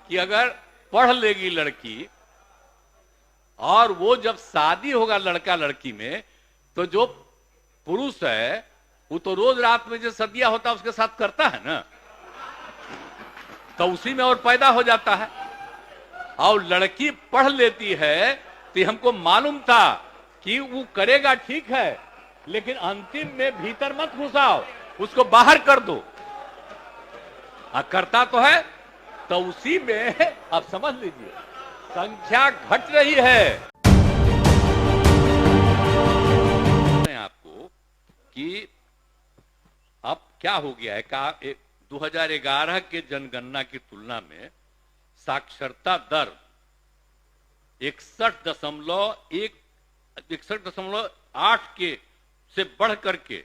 कि अगर पढ़ लेगी लड़की और वो जब शादी होगा लड़का लड़की में, तो जो पुरुष है वो तो रोज रात में जो सदिया होता है उसके साथ करता है ना, तो उसी में और पैदा हो जाता है। और लड़की पढ़ लेती है तो हमको मालूम था कि वो करेगा ठीक है, लेकिन अंतिम में भीतर मत घुसाओ, उसको बाहर कर दो। करता तो है, तो उसी में अब समझ लीजिए संख्या घट रही है। आपको कि अब क्या हो गया है, 2011 के जनगणना की तुलना में साक्षरता दर 61.8 के से बढ़ करके,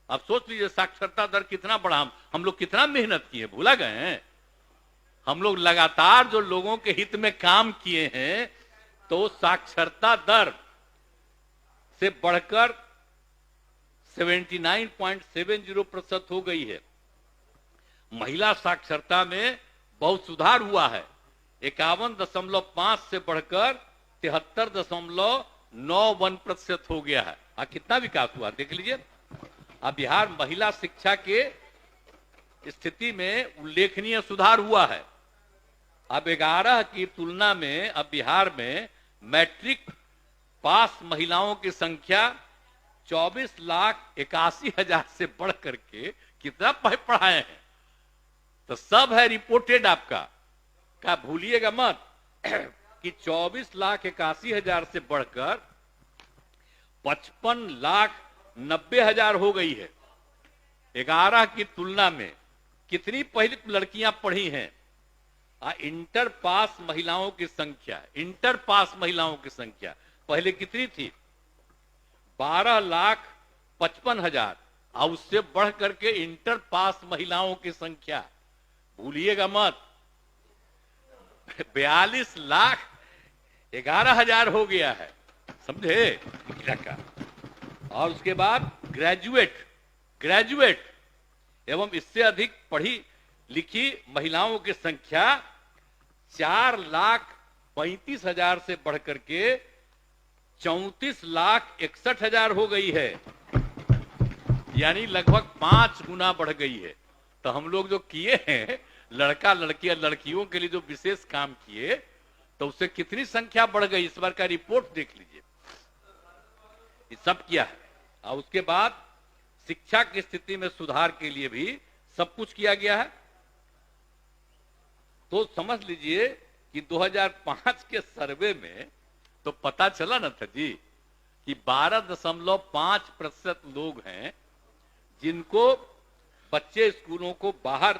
अब सोच लीजिए साक्षरता दर कितना बढ़ा। हम लोग कितना मेहनत किए, भूला गए हैं? हम लोग लगातार जो लोगों के हित में काम किए हैं, तो साक्षरता दर से बढ़कर 79.70% हो गई है। महिला साक्षरता में बहुत सुधार हुआ है, 51.5 से बढ़कर 73.91% हो गया है। कितना विकास हुआ देख लीजिए। अब बिहार महिला शिक्षा के स्थिति में उल्लेखनीय सुधार हुआ है। अब 11 की तुलना में अब बिहार में मैट्रिक पास महिलाओं की संख्या 24,81,000 से बढ़ करके कितना पढ़ाए हैं, तो सब है रिपोर्टेड आपका, क्या भूलिएगा मत कि 24,81,000 से बढ़कर 55,90,000 हो गई है। 11 की तुलना में कितनी पहले लड़कियां पढ़ी हैं? इंटर पास महिलाओं की संख्या, इंटर पास महिलाओं की संख्या पहले कितनी थी? 12,55,000, और उससे बढ़ करके इंटर पास महिलाओं की संख्या भूलिएगा मत 42,11,000 हो गया है, समझे? और उसके बाद ग्रेजुएट एवं इससे अधिक पढ़ी लिखी महिलाओं की संख्या 4,35,000 से बढ़ करके 34,61,000 हो गई है, यानी लगभग 5 गुना बढ़ गई है। तो हम लोग जो किए हैं लड़का लड़कियां लड़कियों के लिए जो विशेष काम किए, तो उससे कितनी संख्या बढ़ गई, इस बार का रिपोर्ट देख लीजिए, ये सब किया है। और उसके बाद शिक्षा की स्थिति में सुधार के लिए भी सब कुछ किया गया है। तो समझ लीजिए कि 2005 के सर्वे में तो पता चला ना था जी कि 12.5% लोग हैं जिनको बच्चे स्कूलों को बाहर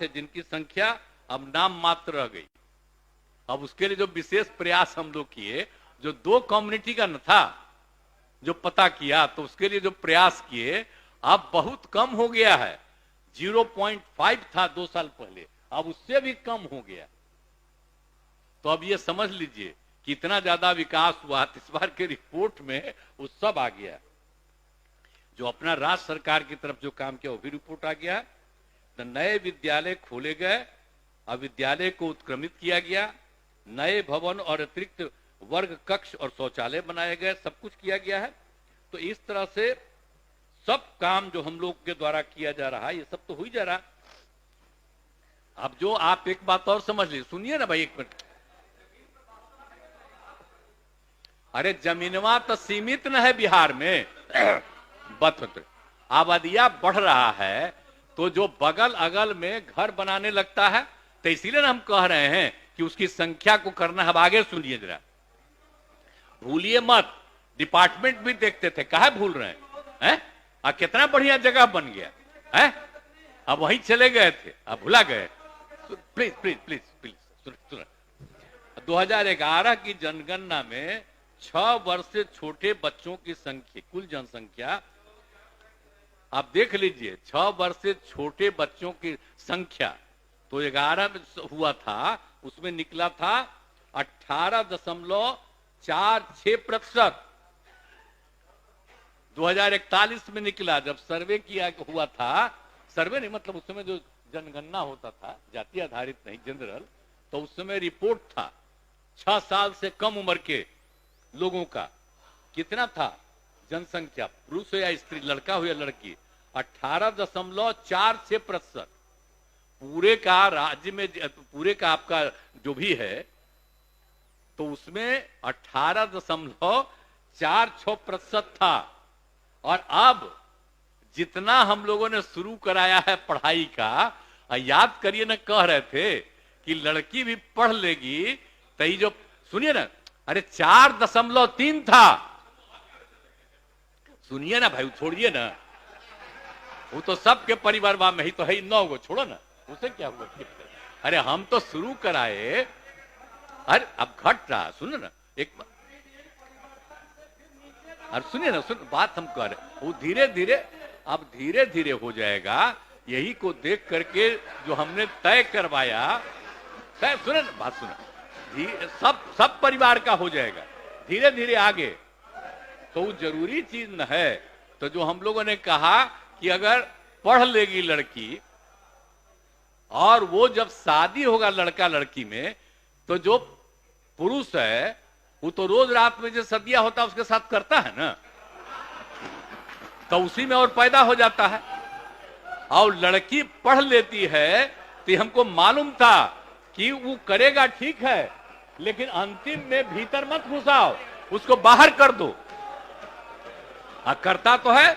थे, जिनकी संख्या अब नाम मात्र रह गई। अब उसके लिए जो विशेष प्रयास हम लोग किए, जो 2 कम्युनिटी का न था जो पता किया, तो उसके लिए जो प्रयास किए अब बहुत कम हो गया है। 0.5 था 2 साल पहले, अब उससे भी कम हो गया। तो अब ये समझ लीजिए कि इतना ज्यादा विकास हुआ। इस बार के रिपोर्ट में वो सब आ गया, जो अपना राज्य सरकार की तरफ जो काम किया वो भी रिपोर्ट आ गया। तो नए विद्यालय खोले गए, अब विद्यालय को उत्क्रमित किया गया, नए भवन और अतिरिक्त वर्ग कक्ष और शौचालय बनाए गए, सब कुछ किया गया है। तो इस तरह से सब काम जो हम लोग के द्वारा किया जा रहा है, ये सब तो हो ही जा रहा। अब जो आप एक बात और समझ लीजिए, सुनिए ना भाई, 1 मिनट। अरे जमीनवा तो सीमित न है बिहार में आबादिया बढ़ रहा है, तो जो बगल अगल में घर बनाने लगता है, तो इसीलिए हम कह रहे हैं कि उसकी संख्या को करना है। अब आगे सुनिए जरा, भूलिए मत, डिपार्टमेंट भी देखते थे, काहे भूल रहे हैं? कितना बढ़िया जगह बन गया है, अब वहीं चले गए थे, अब भुला गए। प्लीज प्लीज प्लीज प्लीज 2011 की जनगणना में 6 वर्ष से छोटे बच्चों की संख्या, कुल जनसंख्या आप देख लीजिए, 6 वर्ष से छोटे बच्चों की संख्या तो 11 में हुआ था, उसमें निकला था 18.46%। 2041 में निकला, जब सर्वे किया हुआ था, सर्वे नहीं मतलब उस समय जो जनगणना होता था, जाति आधारित नहीं जनरल, तो उस समय रिपोर्ट था 6 साल से कम उम्र के लोगों का कितना था जनसंख्या, पुरुष हो या स्त्री, लड़का हो या लड़की, 18.46%। पूरे का राज्य में, पूरे का आपका जो भी है, तो उसमें 18.46% था। और अब जितना हम लोगों ने शुरू कराया है पढ़ाई का, याद करिए ना, कह रहे थे कि लड़की भी पढ़ लेगी तो ये जो, सुनिए ना, अरे 4.3 था। सुनिए ना भाई, छोड़िए ना, वो तो सबके परिवार में ही तो है, 9 गो, छोड़ो ना, उसे क्या हुआ। अरे हम तो शुरू कराए, अरे अब घट रहा, सुनो ना एक, अरे सुनिए ना, सुन बात हम कह रहे, वो धीरे धीरे, अब धीरे धीरे हो जाएगा। यही को देख करके जो हमने तय करवाया, तय, सुने ना बात, सुना, सब परिवार का हो जाएगा धीरे धीरे आगे। तो वो जरूरी चीज न है। तो जो हम लोगों ने कहा कि अगर पढ़ लेगी लड़की, और वो जब शादी होगा लड़का लड़की में, तो जो पुरुष है वो तो रोज रात में जो सदिया होता है उसके साथ करता है ना, तो उसी में और पैदा हो जाता है। और लड़की पढ़ लेती है तो हमको मालूम था कि वो करेगा, ठीक है, लेकिन अंतिम में भीतर मत घुसाओ, उसको बाहर कर दो। करता तो है,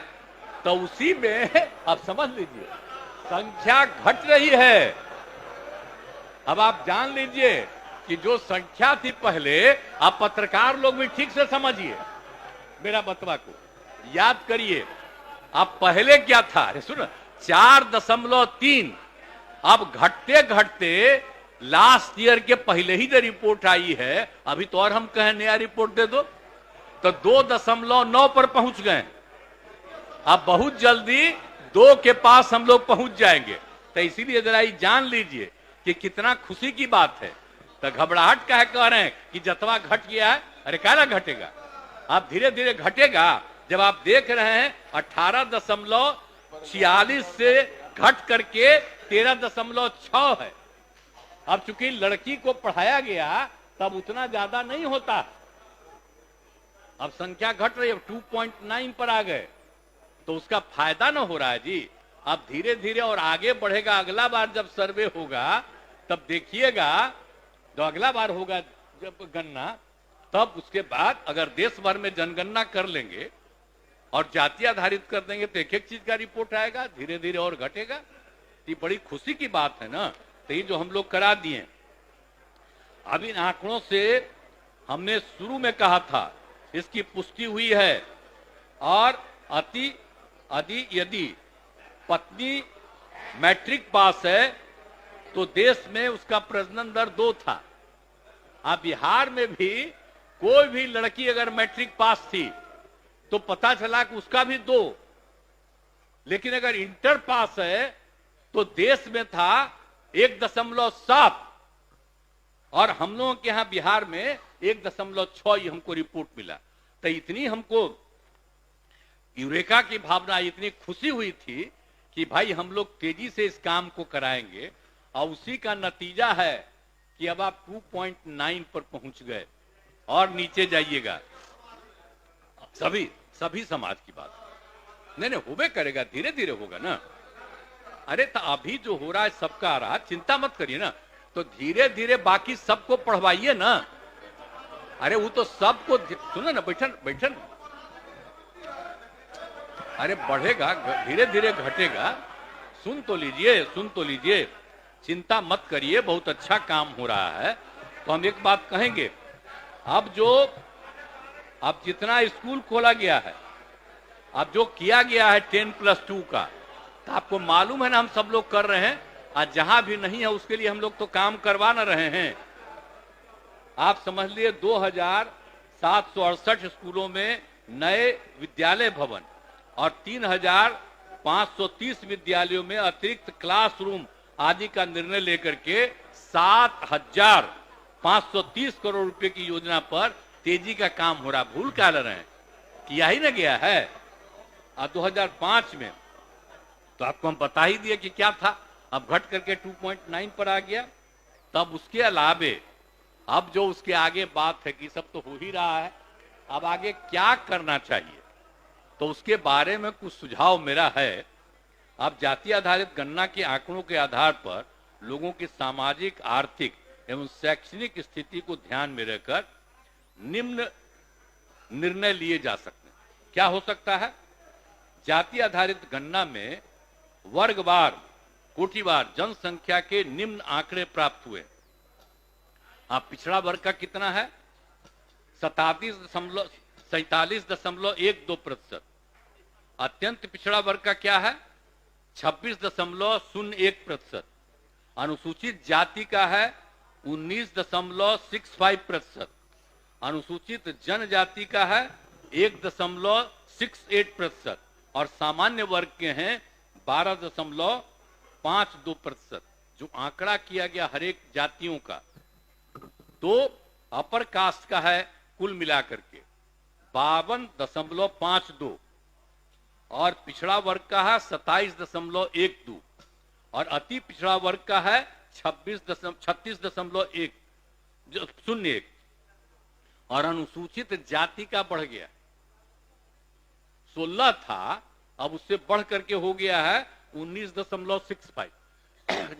तो उसी में अब समझ लीजिए संख्या घट रही है। अब आप जान लीजिए कि जो संख्या थी पहले, आप पत्रकार लोग भी ठीक से समझिए मेरा बतवा को, याद करिए। अब पहले क्या था, अरे सुनो, 4.3, अब घटते घटते लास्ट ईयर के पहले ही जो रिपोर्ट आई है, अभी तो और हम कहें नया रिपोर्ट दे दो, तो 2.9 पर पहुंच गए। अब बहुत जल्दी 2 के पास हम लोग पहुंच जाएंगे। तो इसीलिए जरा ये जान लीजिए कि कितना खुशी की बात है। तो घबराहट का है, कह रहे हैं कि जतवा घट गया है, अरे क्या घटेगा, अब धीरे धीरे घटेगा। जब आप देख रहे हैं 18.46 से घट करके 13.6 है। अब चूंकि लड़की को पढ़ाया गया तब उतना ज्यादा नहीं होता, अब संख्या घट रही है, 2.9 पर आ गए, तो उसका फायदा ना हो रहा है जी। अब धीरे धीरे और आगे बढ़ेगा। अगला बार जब सर्वे होगा तब देखिएगा, जो अगला बार होगा जब गणना, तब उसके बाद अगर देश भर में जनगणना कर लेंगे और जाति आधारित कर देंगे तो एक एक चीज का रिपोर्ट आएगा, धीरे धीरे और घटेगा। ये बड़ी खुशी की बात है ना। तो ये जो हम लोग करा दिए, अब इन आंकड़ों से हमने शुरू में कहा था, इसकी पुष्टि हुई है। और यदि पत्नी मैट्रिक पास है तो देश में उसका प्रजनन दर 2 था। अब बिहार में भी कोई भी लड़की अगर मैट्रिक पास थी तो पता चला कि उसका भी 2, लेकिन अगर इंटर पास है तो देश में था 1.7, और हम लोगों के यहां बिहार में 1.6 हमको रिपोर्ट मिला। तो इतनी हमको यूरेका की भावना, इतनी खुशी हुई थी कि भाई हम लोग तेजी से इस काम को कराएंगे। और उसी का नतीजा है कि अब आप 2.9 पर पहुंच गए, और नीचे जाइएगा। सभी समाज की बात नहीं होबे करेगा, धीरे धीरे होगा ना। अरे तो अभी जो हो रहा है सबका आ रहा, चिंता मत करिए ना, तो धीरे धीरे बाकी सबको पढ़वाइए ना। अरे वो तो सबको, सुनो ना, बैठन, अरे बढ़ेगा, धीरे धीरे घटेगा। सुन तो लीजिए, चिंता मत करिए, बहुत अच्छा काम हो रहा है। तो हम एक बात कहेंगे, अब जितना स्कूल खोला गया है, अब जो किया गया है 10+2 का, तो आपको मालूम है ना, हम सब लोग कर रहे हैं। आज जहां भी नहीं है उसके लिए हम लोग तो काम करवा न रहे हैं। आप समझ लिए 2768 स्कूलों में नए विद्यालय भवन और 3530 विद्यालयों में अतिरिक्त क्लासरूम आदि का निर्णय लेकर के 7530 करोड़ रुपए की योजना पर तेजी का काम हो रहा। भूल क्या रहे हैं, किया ही ना गया है। 2005 में तो आपको हम बता ही दिए कि क्या था। अब घट करके 2.9 पर आ गया। तब उसके अलावे अब जो उसके आगे बात है कि सब तो हो ही रहा है, अब आगे क्या करना चाहिए, तो उसके बारे में कुछ सुझाव मेरा है। अब जाति आधारित गणना के आंकड़ों के आधार पर लोगों की सामाजिक, आर्थिक एवं शैक्षणिक स्थिति को ध्यान में रखकर निम्न निर्णय लिए जा सकते हैं। क्या हो सकता है? जाति आधारित गणना में वर्गवार, कोटिवार जनसंख्या के निम्न आंकड़े प्राप्त हुए। आप पिछड़ा वर्ग का कितना है? 47.12%। अत्यंत पिछड़ा वर्ग का क्या है? 26.01%। अनुसूचित जाति का है 19.65%। अनुसूचित जनजाति का है 1.68% और सामान्य वर्ग के हैं 12.52%। जो आंकड़ा किया गया हर एक जातियों का, तो अपर कास्ट का है कुल मिलाकर के 52.52 और पिछड़ा वर्ग का है 27.12 और अति पिछड़ा वर्ग का है 36.01 और अनुसूचित जाति का बढ़ गया, 16 था, अब उससे बढ़ करके हो गया है 19.65।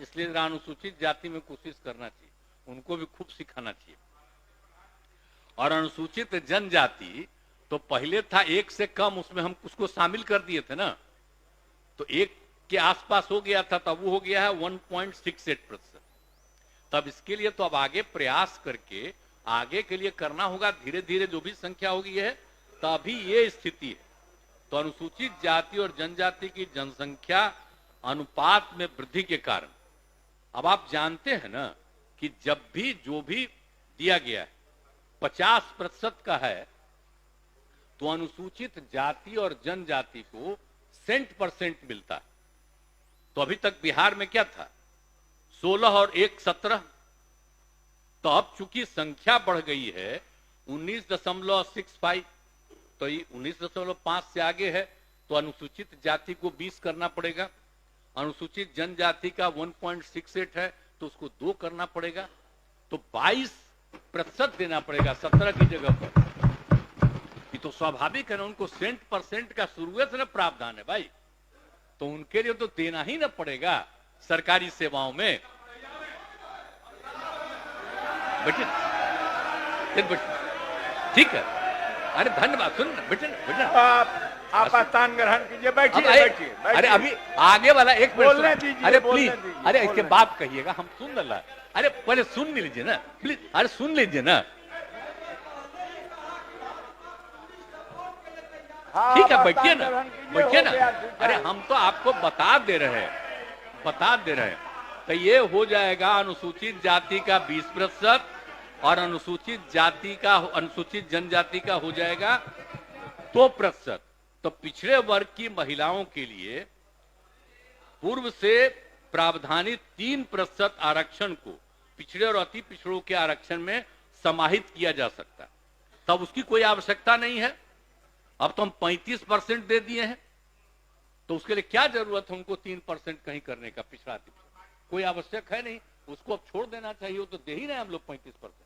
इसलिए अनुसूचित जाति में कोशिश करना चाहिए, उनको भी खूब सिखाना चाहिए। और अनुसूचित जनजाति तो पहले था 1 से कम, उसमें हम उसको शामिल कर दिए थे ना, तो 1 के आसपास हो गया था, तब वो हो गया है 1.68%। तब इसके लिए तो अब आगे प्रयास करके आगे के लिए करना होगा, धीरे धीरे जो भी संख्या होगी है तभी ये स्थिति है। तो अनुसूचित जाति और जनजाति की जनसंख्या अनुपात में वृद्धि के कारण अब आप जानते हैं ना कि जब भी जो भी दिया गया है 50% का है, तो अनुसूचित जाति और जनजाति को सेंट% मिलता है। तो अभी तक बिहार में क्या था? 16 और 1 17। तो अब चूंकि संख्या बढ़ गई है 19.65, तो ये 19.5 से आगे है, तो अनुसूचित जाति को 20 करना पड़ेगा, अनुसूचित जनजाति का 1.68 है तो उसको 2 करना पड़ेगा, तो 22% देना पड़ेगा 17 की जगह पर। ये तो स्वाभाविक है ना, उनको सेंट% का शुरुआत से ना प्रावधान है भाई, तो उनके लिए तो देना ही ना पड़ेगा सरकारी सेवाओं में। बेटे ठीक है, अरे धन्यवाद। सुन बेटे आप स्थान ग्रहण कीजिए, बैठिए बैठिए। अरे अभी आगे वाला एक बोलने दीजिए, अरे प्लीज, अरे इसके बात कहिएगा, हम सुन रहा। अरे पहले सुन लीजिए ना प्लीज, अरे सुन लीजिए ना। ठीक है, बैठिए ना, बैठिए ना। अरे हम तो आपको बता दे रहे हैं। तो ये हो जाएगा अनुसूचित जाति का 20% और अनुसूचित जनजाति का हो जाएगा 2%। तो पिछड़े वर्ग की महिलाओं के लिए पूर्व से प्रावधानित 3% आरक्षण को पिछड़े और अति पिछड़ों के आरक्षण में समाहित किया जा सकता है। तब उसकी कोई आवश्यकता नहीं है। अब तो हम 35% दे दिए हैं, तो उसके लिए क्या जरूरत है उनको 3% कहीं करने का? पिछड़ा कोई आवश्यक है नहीं, उसको अब छोड़ देना चाहिए। वो तो दे ही रहे हैं हम लोग 35%,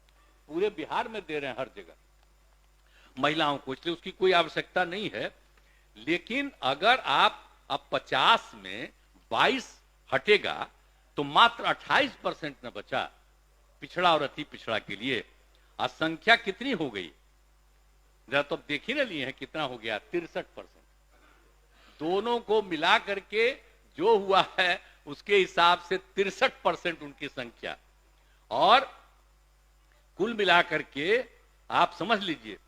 पूरे बिहार में दे रहे हैं हर जगह महिलाओं को, इसलिए उसकी कोई आवश्यकता नहीं है। लेकिन अगर आप अब 50 में 22 हटेगा तो मात्र 28% न बचा पिछड़ा और अति पिछड़ा के लिए। संख्या कितनी हो गई जरा तो देख ही ना लिए हैं, कितना हो गया? 63%। दोनों को मिला करके जो हुआ है उसके हिसाब से 63% उनकी संख्या, और कुल मिलाकर के आप समझ लीजिए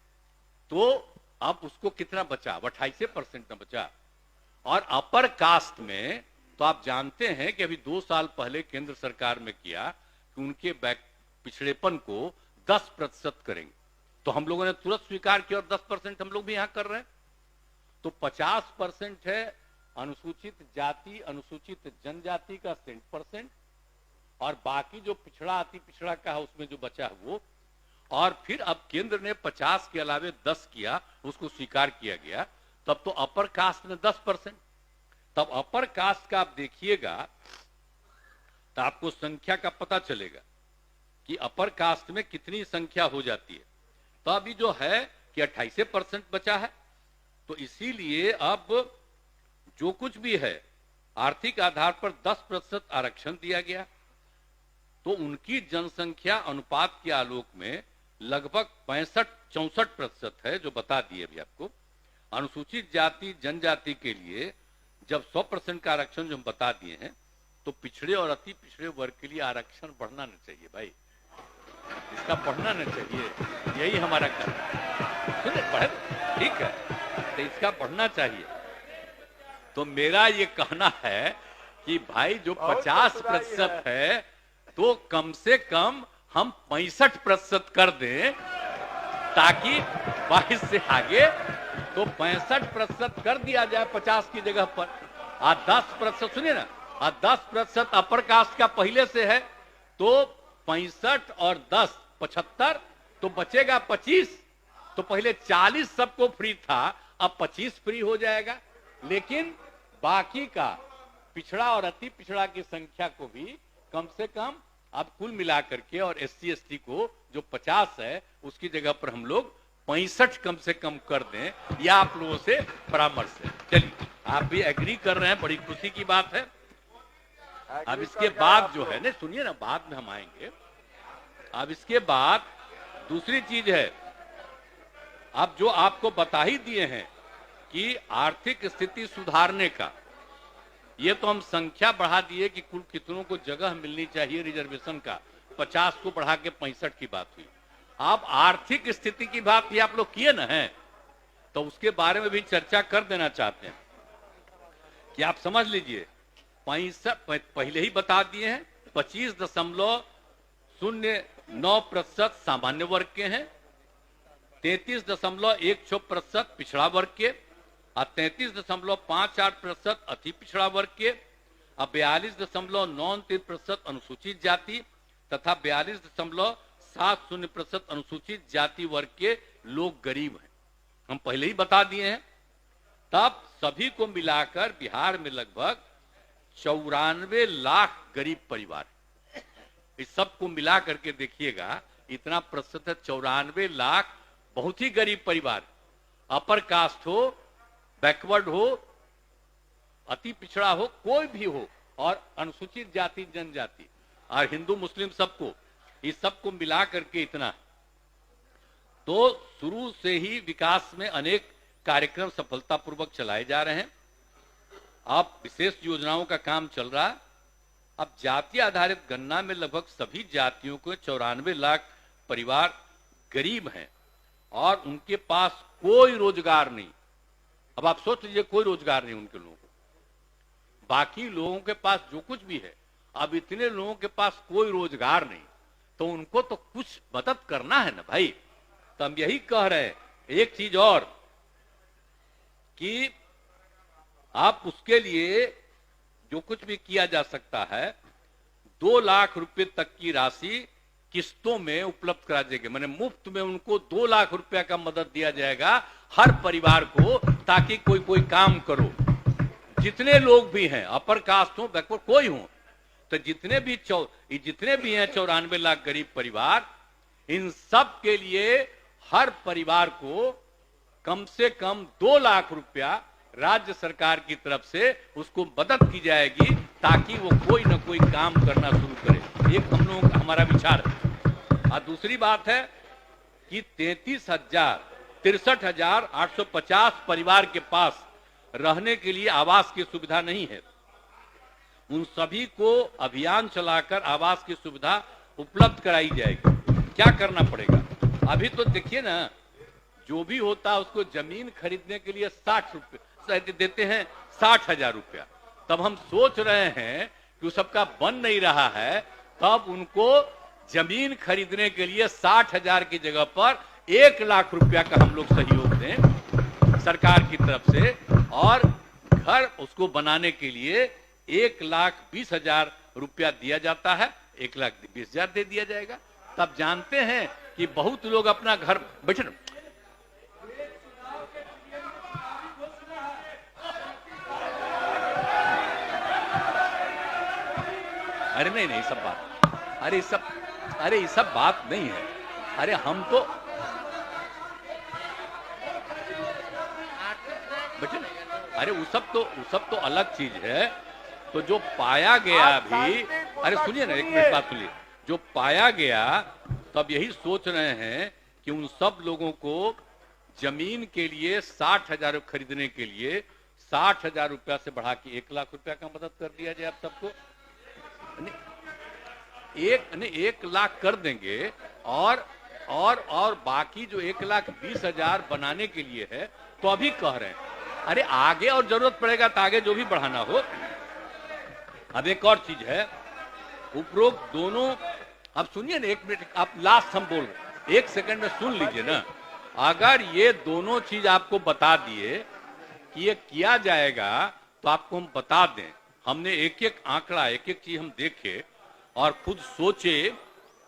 तो अब उसको कितना बचा? 28% न बचा। और अपर कास्ट में तो आप जानते हैं कि अभी 2 साल पहले केंद्र सरकार में किया कि उनके पिछड़ेपन को 10% करेंगे, तो हम लोगों ने तुरंत स्वीकार किया और 10% हम लोग भी यहां कर रहे हैं। तो 50% है अनुसूचित जाति, अनुसूचित जनजाति का 100%, और बाकी जो पिछड़ा अति पिछड़ा का है उसमें जो बचा है वो। और फिर अब केंद्र ने 50 के अलावे 10 किया, उसको स्वीकार किया गया। तब तो अपर कास्ट में 10%। तब अपर कास्ट का आप देखिएगा तो आपको संख्या का पता चलेगा कि अपर कास्ट में कितनी संख्या हो जाती है। तो अभी जो है कि 28% बचा है, तो इसीलिए अब जो कुछ भी है आर्थिक आधार पर 10% आरक्षण दिया गया, तो उनकी जनसंख्या अनुपात के आलोक में लगभग 64% है, जो बता दिए अभी आपको। अनुसूचित जाति जनजाति के लिए जब 100% का आरक्षण जो हम बता दिए हैं, तो पिछड़े और अति पिछड़े वर्ग के लिए आरक्षण बढ़ना नहीं चाहिए भाई, इसका बढ़ना नहीं चाहिए, यही हमारा कहना है। सुनिए, बढ़े ठीक है, तो इसका बढ़ना चाहिए। तो मेरा ये कहना है कि भाई जो 50% है, तो कम से कम हम 65% कर दें, ताकि 22 से आगे तो 65% कर दिया जाए 50 की जगह पर। 10% सुनिए ना, 10% अपर कास्ट का पहले से है, तो 65 और 10 75, तो बचेगा 25। तो पहले 40 सबको फ्री था, अब 25 फ्री हो जाएगा। लेकिन बाकी का पिछड़ा और अति पिछड़ा की संख्या को भी कम से कम अब कुल मिलाकर के, और SC ST को जो 50 है उसकी जगह पर हम लोग 65 कम से कम कर दें, या आप लोगों से परामर्श है। चलिए, आप भी एग्री कर रहे हैं, बड़ी खुशी की बात है। अब इसके बाद जो है ना, सुनिए ना, बाद में हम आएंगे। अब इसके बाद दूसरी चीज है, अब जो आपको बता ही दिए हैं कि आर्थिक स्थिति सुधारने का, ये तो हम संख्या बढ़ा दिए कि कुल कितनों को जगह मिलनी चाहिए रिजर्वेशन का, 50 को बढ़ा के 65 की बात हुई। अब आर्थिक स्थिति की बात ये आप लोग किए ना है, तो उसके बारे में भी चर्चा कर देना चाहते हैं कि आप समझ लीजिए, 65 पहले ही बता दिए हैं, 25.09% सामान्य वर्ग के हैं, 33.16% पिछड़ा वर्ग के, और 33.58% अति पिछड़ा वर्ग के, और 42.93% अनुसूचित जाति तथा 42.70% अनुसूचित जाति वर्ग के लोग गरीब हैं। हम पहले ही बता दिए हैं। तब सभी को मिलाकर बिहार में लगभग 94 लाख गरीब परिवार, इस सब को मिला करके देखिएगा, इतना प्रतिशत है, 94 लाख बहुत ही गरीब परिवार, अपर कास्ट हो, बैकवर्ड हो, अति पिछड़ा हो, कोई भी हो, और अनुसूचित जाति जनजाति और हिंदू मुस्लिम सबको, इस सबको मिला करके इतना। तो शुरू से ही विकास में अनेक कार्यक्रम सफलतापूर्वक चलाए जा रहे हैं। अब विशेष योजनाओं का काम चल रहा है। अब जाति आधारित गणना में लगभग सभी जातियों के 94 लाख परिवार गरीब हैं और उनके पास कोई रोजगार नहीं। अब आप सोच लीजिए, कोई रोजगार नहीं उनके लोगों को। बाकी लोगों के पास जो कुछ भी है, अब इतने लोगों के पास कोई रोजगार नहीं, तो उनको तो कुछ मदद करना है ना भाई। तो हम यही कह रहे हैं। एक चीज और कि आप उसके लिए जो कुछ भी किया जा सकता है, 2 लाख रुपए तक की राशि किस्तों में उपलब्ध करा देंगे, माने मुफ्त में उनको 2 लाख रुपया का मदद दिया जाएगा हर परिवार को, ताकि कोई काम करो। जितने लोग भी हैं, अपर कास्ट हो, बैकवर्ड कोई हो, तो जितने भी हैं 94 लाख गरीब परिवार, इन सब के लिए हर परिवार को कम से कम 2 लाख रुपया राज्य सरकार की तरफ से उसको मदद की जाएगी, ताकि वो कोई ना कोई काम करना शुरू करे। एक हम लोगों का हमारा विचार है। और दूसरी बात है कि 63,850 परिवार के पास रहने के लिए आवास की सुविधा नहीं है। उन सभी को अभियान चलाकर आवास की सुविधा उपलब्ध कराई जाएगी। क्या करना पड़ेगा? अभी तो देखिए ना, जो भी होता है उसको जमीन खरीदने के लिए 60 रुपए देते हैं, 60,000 रुपया। तब हम सोच रहे हैं कि उस सबका बन नहीं रहा है, तब उनको जमीन खरीदने के लिए 60,000 की जगह पर 1 लाख रुपया का हम लोग सहयोग दें सरकार की तरफ से, और घर उसको बनाने के लिए 1,20,000 रुपया दिया जाता है, 1,20,000 दे दिया जाएगा। तब जानते हैं कि बहुत लोग अपना घर बैठे। अरे नहीं नहीं, सब बात, अरे ये सब बात नहीं है। अरे हम तो बेटे, अरे वो सब तो अलग चीज है। तो जो पाया गया भी, अरे सुनिए ना, एक मिनट बात सुनिए। जो पाया गया, तब यही सोच रहे हैं कि उन सब लोगों को जमीन के लिए 60,000 खरीदने के लिए 60,000 रुपया से बढ़ा के 1 लाख रुपया का मदद कर दिया जाए। आप सबको 1 लाख कर देंगे, और बाकी जो 1,20,000 बनाने के लिए है, तो अभी कह रहे हैं अरे आगे और जरूरत पड़ेगा तो आगे जो भी बढ़ाना हो। अब एक और चीज है, उपरोक्त दोनों, अब सुनिए ना, 1 मिनट, आप लास्ट हम बोल रहे, 1 सेकंड में सुन लीजिए ना। अगर ये दोनों चीज आपको बता दिए कि ये किया जाएगा, तो आपको हम बता दें। हमने एक एक आंकड़ा, एक एक चीज हम देखे और खुद सोचे,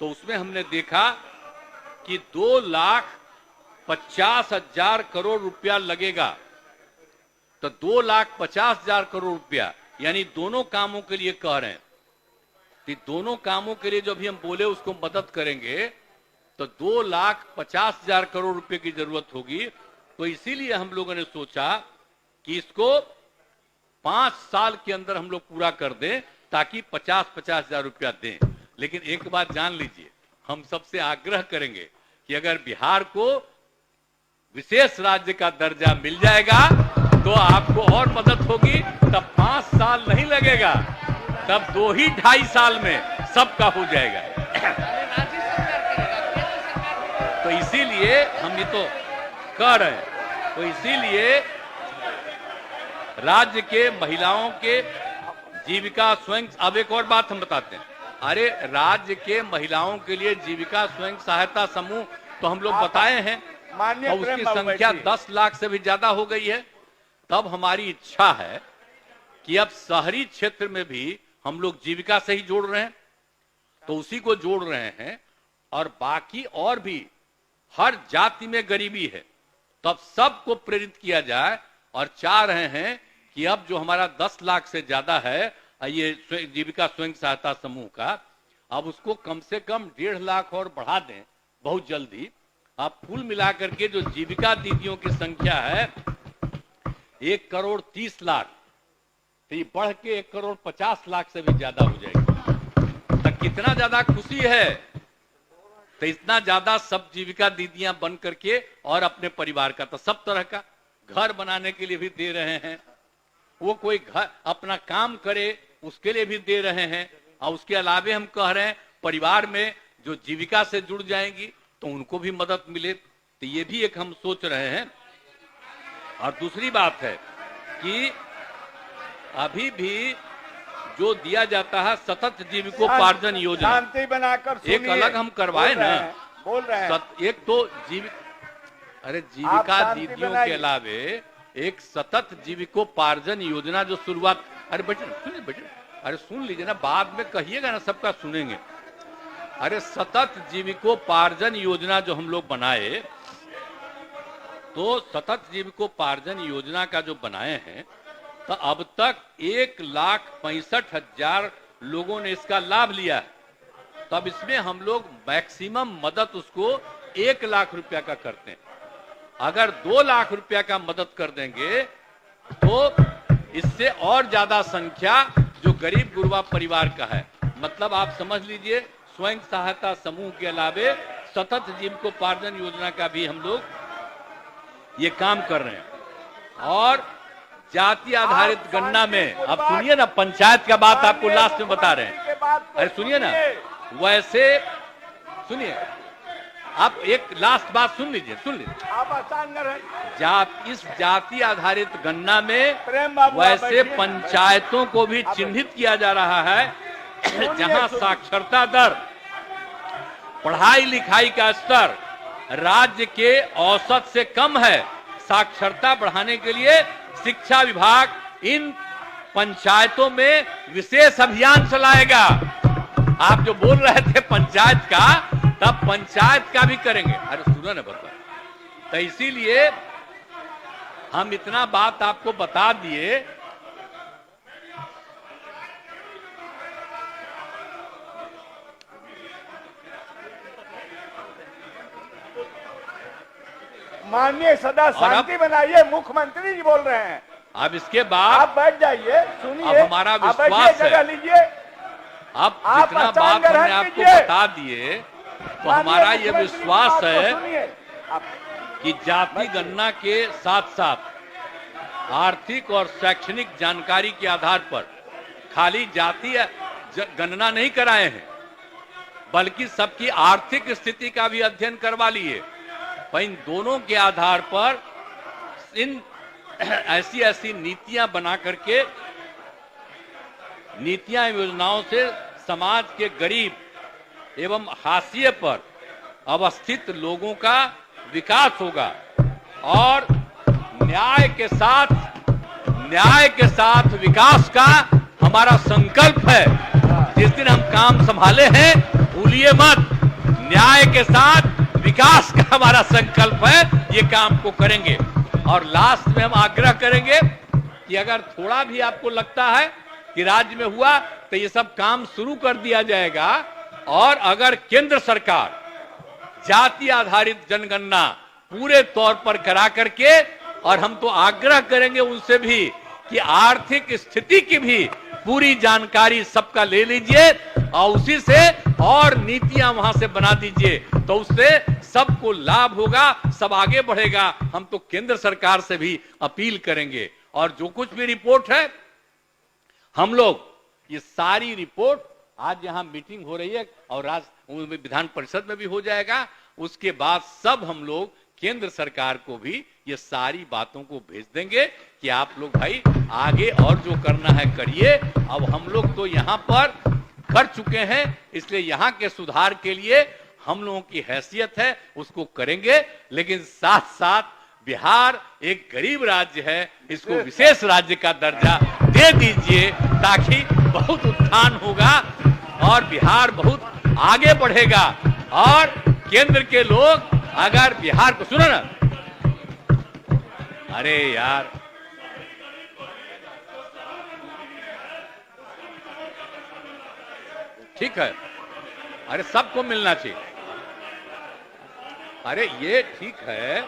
तो उसमें हमने देखा कि 2,50,000 करोड़ रुपया लगेगा। तो 2,50,000 करोड़ रुपया, यानी दोनों कामों के लिए कह रहे हैं। तो दोनों कामों के लिए जो भी हम बोले उसको मदद करेंगे, तो 2,50,000 करोड़ रुपए की जरूरत होगी। तो इसीलिए हम लोगों ने सोचा कि इसको 5 साल के अंदर हम लोग पूरा कर दें, ताकि 50,000 रुपया दें। लेकिन एक बात जान लीजिए, हम सबसे आग्रह करेंगे कि अगर बिहार को विशेष राज्य का दर्जा मिल जाएगा तो आपको और मदद होगी। तब 5 साल नहीं लगेगा, तब 2-2.5 साल में सबका हो जाएगा। तो इसीलिए हम ये तो कह रहे हैं। तो इसीलिए राज्य के महिलाओं के जीविका स्वयं, अब एक और बात हम बताते हैं। अरे राज्य के महिलाओं के लिए जीविका स्वयं सहायता समूह तो हम लोग बताए हैं, और उसकी संख्या 10 लाख से भी ज्यादा हो गई है। तब हमारी इच्छा है कि अब शहरी क्षेत्र में भी हम लोग जीविका से ही जोड़ रहे हैं, तो उसी को जोड़ रहे हैं। और बाकी और भी हर जाति में गरीबी है, तब सबको प्रेरित किया जाए। और चाह रहे हैं कि अब जो हमारा 10 लाख से ज्यादा है ये जीविका स्वयं सहायता समूह का, अब उसको कम से कम 1.5 लाख और बढ़ा दें बहुत जल्दी। अब कुल मिलाकर के जो जीविका दीदियों की संख्या है 1,30,00,000, तो ये बढ़ के 1,50,00,000 से भी ज्यादा हो जाएगी। तो कितना ज्यादा खुशी है, तो इतना ज्यादा सब जीविका दीदियां बन करके और अपने परिवार का, तो सब तरह का घर बनाने के लिए भी दे रहे हैं, वो कोई घर अपना काम करे उसके लिए भी दे रहे हैं। और उसके अलावे हम कह रहे हैं परिवार में जो जीविका से जुड़ जाएंगी तो उनको भी मदद मिले। तो ये भी एक हम सोच रहे हैं। और दूसरी बात है कि अभी भी जो दिया जाता है सतत जीविकोपार्जन योजना, शांति बनाकर एक अलग हम करवाए ना, बोल रहे हैं। एक तो जीविका दीदियों के अलावे एक सतत जीविकोपार्जन योजना जो शुरुआत, अरे बेटे सुनिए, बेटे अरे सुन लीजिए ना, बाद में कहिएगा ना, सबका सुनेंगे। अरे सतत जीविकोपार्जन योजना जो हम लोग बनाए, तो सतत जीविकोपार्जन योजना का जो बनाए हैं, तो अब तक 1,65,000 लोगों ने इसका लाभ लिया है। तो अब इसमें हम लोग मैक्सिमम मदद उसको 1 लाख रुपया का करते हैं। अगर 2 लाख रुपया का मदद कर देंगे तो इससे और ज्यादा संख्या जो गरीब गुरबा परिवार का है, मतलब आप समझ लीजिए स्वयं सहायता समूह के अलावे सतत जीविकोपार्जन योजना का भी हम लोग ये काम कर रहे हैं। और जाति आधारित गणना में, अब सुनिए ना, पंचायत का बात आपको लास्ट में बता रहे हैं। अरे सुनिए ना, वैसे सुनिए, आप एक लास्ट बात सुन लीजिए, इस जाति आधारित गणना में वैसे पंचायतों को भी चिन्हित किया जा रहा है जहां साक्षरता दर, पढ़ाई लिखाई का स्तर राज्य के औसत से कम है। साक्षरता बढ़ाने के लिए शिक्षा विभाग इन पंचायतों में विशेष अभियान चलाएगा। आप जो बोल रहे थे पंचायत का, तब पंचायत का भी करेंगे। अरे सुनो ना बता, तो इसीलिए हम इतना बात आपको बता दिए। माननीय सदा शांति बनाइए, मुख्यमंत्री जी बोल रहे हैं। अब इसके बाद आप बैठ जाइए, सुनिए। अब हमारा आप विश्वास बैठिए, है। जगह लीजिए। अब आप जितना स्थान बात ग्रहण हमने आपको कीजिए। बता दिए, तो माननीय हमारा ये मुख्यमंत्री जी की विश्वास बात को है सुनिए। आप कि जाति गणना के साथ साथ आर्थिक और शैक्षणिक जानकारी के आधार पर खाली जातीय गणना नहीं कराए हैं, बल्कि सबकी आर्थिक स्थिति का भी अध्ययन करवा लिए। पर इन दोनों के आधार पर इन ऐसी ऐसी नीतियां बना करके, नीतियां योजनाओं से समाज के गरीब एवं हाशिए पर अवस्थित लोगों का विकास होगा। और न्याय के साथ विकास का हमारा संकल्प है। जिस दिन हम काम संभाले हैं, भूलिए मत, न्याय के साथ विकास का हमारा संकल्प है, ये काम को करेंगे। और लास्ट में हम आग्रह करेंगे कि अगर थोड़ा भी आपको लगता है कि राज्य में हुआ, तो ये सब काम शुरू कर दिया जाएगा। और अगर केंद्र सरकार जाति आधारित जनगणना पूरे तौर पर करा करके, और हम तो आग्रह करेंगे उनसे भी कि आर्थिक स्थिति की भी पूरी जानकारी सबका ले लीजिए और उसी से और नीतियां वहां से बना दीजिए, तो उससे सबको लाभ होगा, सब आगे बढ़ेगा। हम तो केंद्र सरकार से भी अपील करेंगे। और जो कुछ भी रिपोर्ट है, हम लोग ये सारी रिपोर्ट, आज यहां मीटिंग हो रही है और विधान परिषद में भी हो जाएगा, उसके बाद सब हम लोग केंद्र सरकार को भी ये सारी बातों को भेज देंगे कि आप लोग भाई आगे और जो करना है करिए। अब हम लोग तो यहां पर कर चुके हैं, इसलिए यहां के सुधार के लिए हम लोगों की हैसियत है, उसको करेंगे। लेकिन साथ साथ बिहार एक गरीब राज्य है, इसको विशेष राज्य का दर्जा दे दीजिए, ताकि बहुत उत्थान होगा और बिहार बहुत आगे बढ़ेगा। और केंद्र के लोग अगर बिहार को, सुनो ना, अरे यार, ठीक है, अरे सबको मिलना चाहिए। अरे ये ठीक है,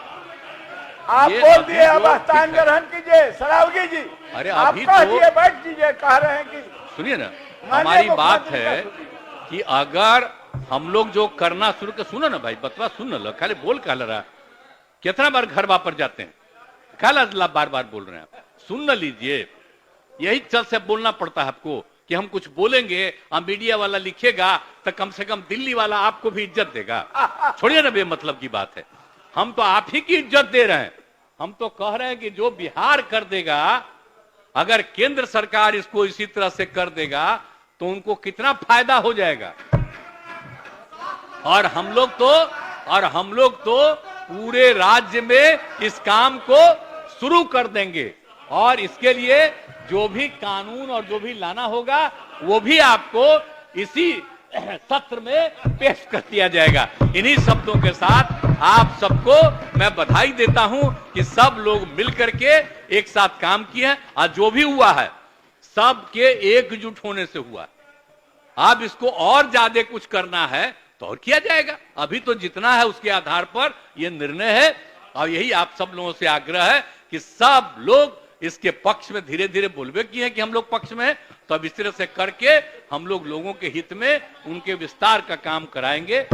आप ये बोल अभी दिए, अब जो स्थान ठीक है। ग्रहण कीजिए। सरावगी जी, अरे आप अभी कह तो दिए, बैठ कीजिए। कह रहे हैं कि सुनिए ना, माननीय हमारी बात मुख्यमंत्री है का सुनिए। कि अगर हम लोग जो करना शुरू कर, सुनो ना भाई, बतवा सुन लो, खाली बोल का रहा। कितना बार घर वापस जाते हैं, खाला बार बार बोल रहे हैं आप, सुन न लीजिए। यही चल से बोलना पड़ता है आपको कि हम कुछ बोलेंगे और मीडिया वाला लिखेगा, तो कम से कम दिल्ली वाला आपको भी इज्जत देगा। छोड़िए ना, बेमतलब की बात है। हम तो आप ही की इज्जत दे रहे हैं। हम तो कह रहे हैं कि जो बिहार कर देगा, अगर केंद्र सरकार इसको इसी तरह से कर देगा, तो उनको कितना फायदा हो जाएगा। और हम लोग तो पूरे राज्य में इस काम को शुरू कर देंगे। और इसके लिए जो भी कानून और जो भी लाना होगा, वो भी आपको इसी सत्र में पेश कर दिया जाएगा। इन्हीं शब्दों के साथ आप सबको मैं बधाई देता हूं कि सब लोग मिलकर के एक साथ काम किए हैं। और जो भी हुआ है, सबके एकजुट होने से हुआ। अब इसको और ज्यादा कुछ करना है तो और किया जाएगा। अभी तो जितना है उसके आधार पर यह निर्णय है। और यही आप सब लोगों से आग्रह है कि सब लोग इसके पक्ष में धीरे धीरे बोलबे किए हैं कि हम लोग पक्ष में हैं, तो अब इस तरह से करके हम लोग लोगों के हित में उनके विस्तार का काम कराएंगे।